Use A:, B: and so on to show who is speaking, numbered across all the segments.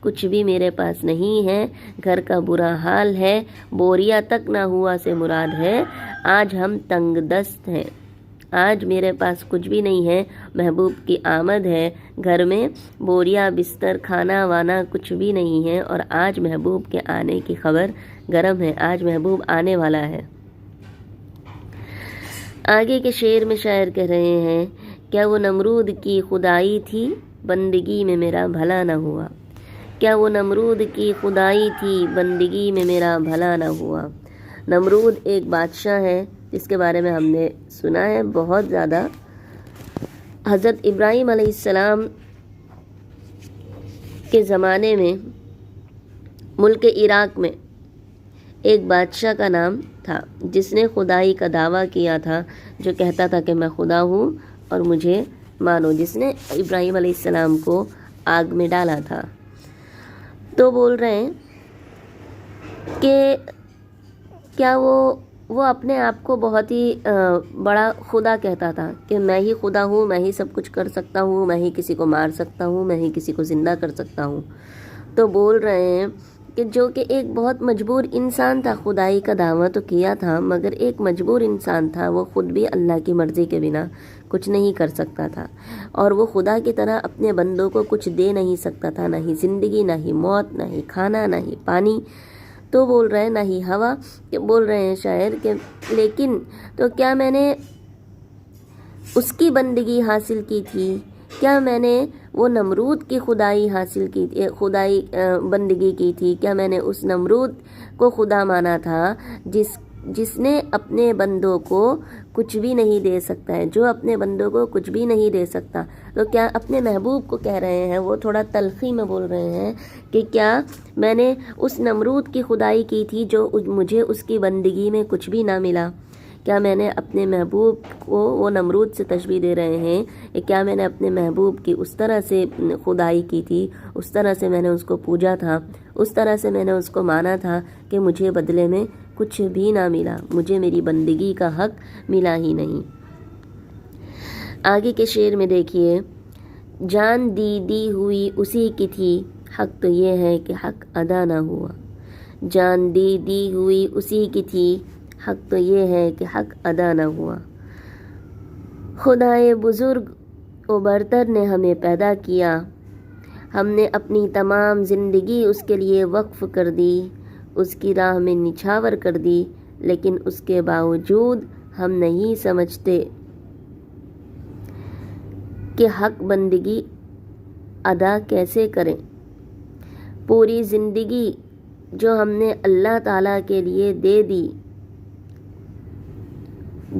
A: کچھ بھی میرے پاس نہیں ہے، گھر کا برا حال ہے، بوریا تک نہ ہوا سے مراد ہے آج ہم تنگ دست ہیں، آج میرے پاس کچھ بھی نہیں ہے، محبوب کی آمد ہے، گھر میں بوریا بستر کھانا وانا کچھ بھی نہیں ہے، اور آج محبوب کے آنے کی خبر گرم ہے، آج محبوب آنے والا ہے۔ آگے کے شعر میں شاعر کہہ رہے ہیں، کیا وہ نمرود کی خدائی تھی، بندگی میں میرا بھلا نہ ہوا، کیا وہ نمرود کی خدائی تھی، بندگی میں میرا بھلا نہ ہوا۔ نمرود ایک بادشاہ ہے جس کے بارے میں ہم نے سنا ہے بہت زیادہ۔ حضرت ابراہیم علیہ السلام کے زمانے میں ملک عراق میں ایک بادشاہ کا نام تھا جس نے خدائی کا دعویٰ کیا تھا، جو کہتا تھا کہ میں خدا ہوں اور مجھے مانو، جس نے ابراہیم علیہ السلام کو آگ میں ڈالا تھا۔ تو بول رہے ہیں کہ کیا وہ اپنے آپ کو بہت ہی بڑا خدا کہتا تھا کہ میں ہی خدا ہوں، میں ہی سب کچھ کر سکتا ہوں، میں ہی کسی کو مار سکتا ہوں، میں ہی کسی کو زندہ کر سکتا ہوں۔ تو بول رہے ہیں کہ جو کہ ایک بہت مجبور انسان تھا، خدائی کا دعویٰ تو کیا تھا مگر ایک مجبور انسان تھا، وہ خود بھی اللہ کی مرضی کے بنا کچھ نہیں کر سکتا تھا، اور وہ خدا کی طرح اپنے بندوں کو کچھ دے نہیں سکتا تھا، نہ ہی زندگی، نہ ہی موت، نہ ہی کھانا، نہ ہی پانی، تو بول رہے ہیں نہ ہی ہوا۔ کہ بول رہے ہیں شاعر کہ لیکن تو کیا میں نے اس کی بندگی حاصل کی تھی، کیا میں نے وہ نمرود کی خدائی حاصل کی تھی، خدائی بندگی کی تھی، کیا میں نے اس نمرود کو خدا مانا تھا جس نے اپنے بندوں کو کچھ بھی نہیں دے سکتا ہے، جو اپنے بندوں کو کچھ بھی نہیں دے سکتا۔ تو کیا اپنے محبوب کو کہہ رہے ہیں، وہ تھوڑا تلخی میں بول رہے ہیں کہ کیا میں نے اس نمرود کی خدائی کی تھی جو مجھے اس کی بندگی میں کچھ بھی نہ ملا، کیا میں نے اپنے محبوب کو، وہ نمرود سے تشبیہ دے رہے ہیں، کیا میں نے اپنے محبوب کی اس طرح سے خدائی کی تھی، اس طرح سے میں نے اس کو پوجا تھا، اس طرح سے میں نے اس کو مانا تھا کہ مجھے بدلے میں کچھ بھی نہ ملا، مجھے میری بندگی کا حق ملا ہی نہیں۔ آگے کے شعر میں دیکھیے، جان دی ہوئی اسی کی تھی، حق تو یہ ہے کہ حق ادا نہ ہوا، جان دی ہوئی اسی کی تھی، حق تو یہ ہے کہ حق ادا نہ ہوا۔ خدائے بزرگ و برتر نے ہمیں پیدا کیا، ہم نے اپنی تمام زندگی اس کے لیے وقف کر دی، اس کی راہ میں نچھاور کر دی، لیکن اس کے باوجود ہم نہیں سمجھتے کہ حق بندگی ادا کیسے کریں۔ پوری زندگی جو ہم نے اللہ تعالیٰ کے لیے دے دی،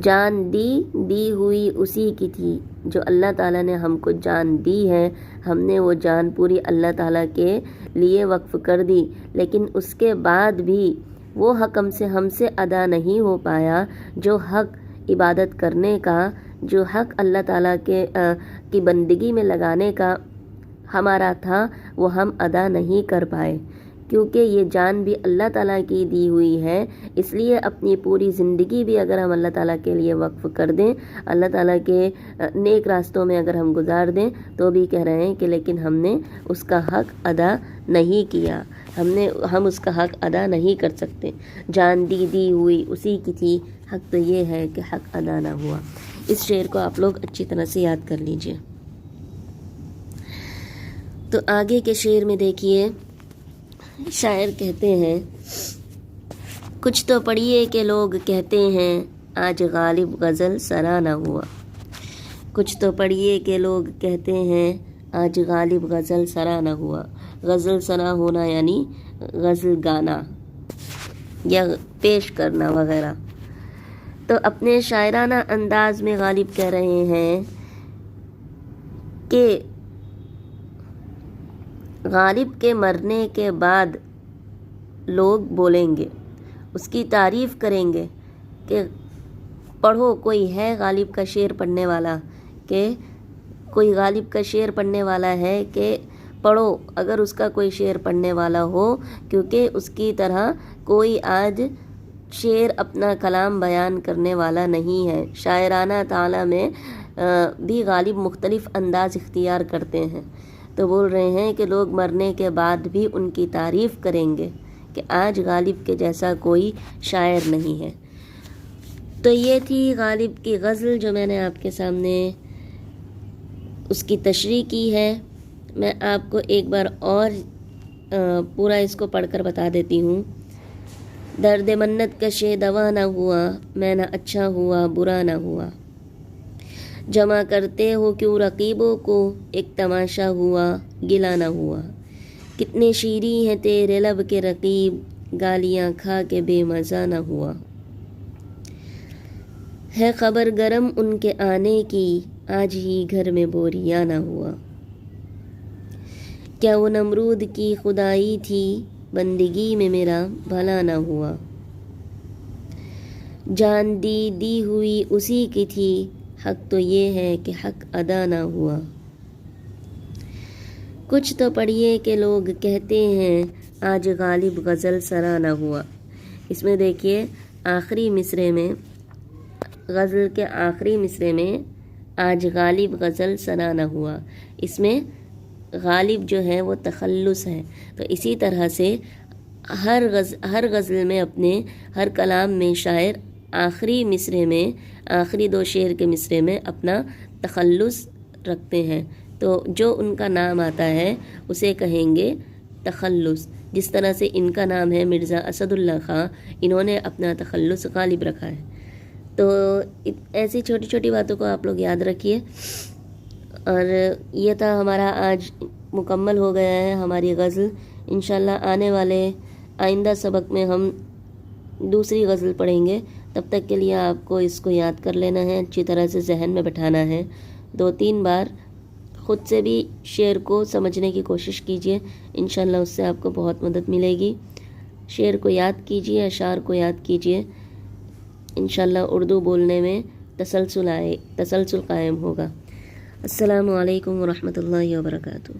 A: جان دی ہوئی اسی کی تھی، جو اللہ تعالیٰ نے ہم کو جان دی ہے، ہم نے وہ جان پوری اللہ تعالیٰ کے لیے وقف کر دی، لیکن اس کے بعد بھی وہ حق ہم سے ادا نہیں ہو پایا، جو حق عبادت کرنے کا، جو حق اللہ تعالیٰ کی بندگی میں لگانے کا ہمارا تھا، وہ ہم ادا نہیں کر پائے، کیونکہ یہ جان بھی اللہ تعالیٰ کی دی ہوئی ہے۔ اس لیے اپنی پوری زندگی بھی اگر ہم اللہ تعالیٰ کے لیے وقف کر دیں، اللہ تعالیٰ کے نیک راستوں میں اگر ہم گزار دیں، تو بھی کہہ رہے ہیں کہ لیکن ہم نے اس کا حق ادا نہیں کیا، ہم اس کا حق ادا نہیں کر سکتے۔ جان دی ہوئی اسی کی تھی، حق تو یہ ہے کہ حق ادا نہ ہوا۔ اس شعر کو آپ لوگ اچھی طرح سے یاد کر لیجئے۔ تو آگے کے شعر میں دیکھیے، شاعر کہتے ہیں، کچھ تو پڑھیے کہ لوگ کہتے ہیں آج غالب غزل سرا نہ ہوا، کچھ تو پڑھیے کہ لوگ کہتے ہیں آج غالب غزل سرا نہ ہوا۔ غزل سرا ہونا یعنی غزل گانا یا پیش کرنا وغیرہ۔ تو اپنے شاعرانہ انداز میں غالب کہہ رہے ہیں کہ غالب کے مرنے کے بعد لوگ بولیں گے، اس کی تعریف کریں گے کہ پڑھو، کوئی ہے غالب کا شعر پڑھنے والا، کہ کوئی غالب کا شعر پڑھنے والا ہے کہ پڑھو، اگر اس کا کوئی شعر پڑھنے والا ہو، کیونکہ اس کی طرح کوئی آج شعر اپنا کلام بیان کرنے والا نہیں ہے۔ شاعرانہ تعالی میں بھی غالب مختلف انداز اختیار کرتے ہیں۔ تو بول رہے ہیں کہ لوگ مرنے کے بعد بھی ان کی تعریف کریں گے کہ آج غالب کے جیسا کوئی شاعر نہیں ہے۔ تو یہ تھی غالب کی غزل جو میں نے آپ کے سامنے اس کی تشریح کی ہے۔ میں آپ کو ایک بار اور پورا اس کو پڑھ کر بتا دیتی ہوں۔ درد منت کشے دوا نہ ہوا، میں نہ اچھا ہوا برا نہ ہوا، جمع کرتے ہو کیوں رقیبوں کو، ایک تماشا ہوا گلا نہ ہوا، کتنے شیریں ہیں تیرے لب کے رقیب، گالیاں کھا کے بے مزہ نہ ہوا، ہے خبر گرم ان کے آنے کی، آج ہی گھر میں بوریا نہ ہوا، کیا وہ نمرود کی خدائی تھی، بندگی میں میرا بھلا نہ ہوا، جان دی ہوئی اسی کی تھی، حق تو یہ ہے کہ حق ادا نہ ہوا، کچھ تو پڑھیے کہ لوگ کہتے ہیں آج غالب غزل سرا نہ ہوا۔ اس میں دیکھیے آخری مصرے میں، غزل کے آخری مصرے میں آج غالب غزل سرا نہ ہوا، اس میں غالب جو ہے وہ تخلص ہے۔ تو اسی طرح سے ہر غزل میں اپنے ہر کلام میں شاعر آخری مصرے میں، آخری دو شعر کے مصرے میں اپنا تخلص رکھتے ہیں، تو جو ان کا نام آتا ہے اسے کہیں گے تخلص۔ جس طرح سے ان کا نام ہے مرزا اسد اللہ خان، انہوں نے اپنا تخلص غالب رکھا ہے۔ تو ایسی چھوٹی چھوٹی باتوں کو آپ لوگ یاد رکھیے۔ اور یہ تھا ہمارا آج مکمل ہو گیا ہے ہماری غزل۔ انشاءاللہ آنے والے آئندہ سبق میں ہم دوسری غزل پڑھیں گے، تب تک کے لیے آپ کو اس کو یاد کر لینا ہے، اچھی طرح سے ذہن میں بٹھانا ہے، 2-3 بار خود سے بھی شعر کو سمجھنے کی کوشش کیجئے، انشاءاللہ اس سے آپ کو بہت مدد ملے گی۔ شعر کو یاد کیجئے، اشعار کو یاد کیجئے، انشاءاللہ اردو بولنے میں تسلسل قائم ہوگا۔ السلام علیکم ورحمۃ اللہ وبرکاتہ۔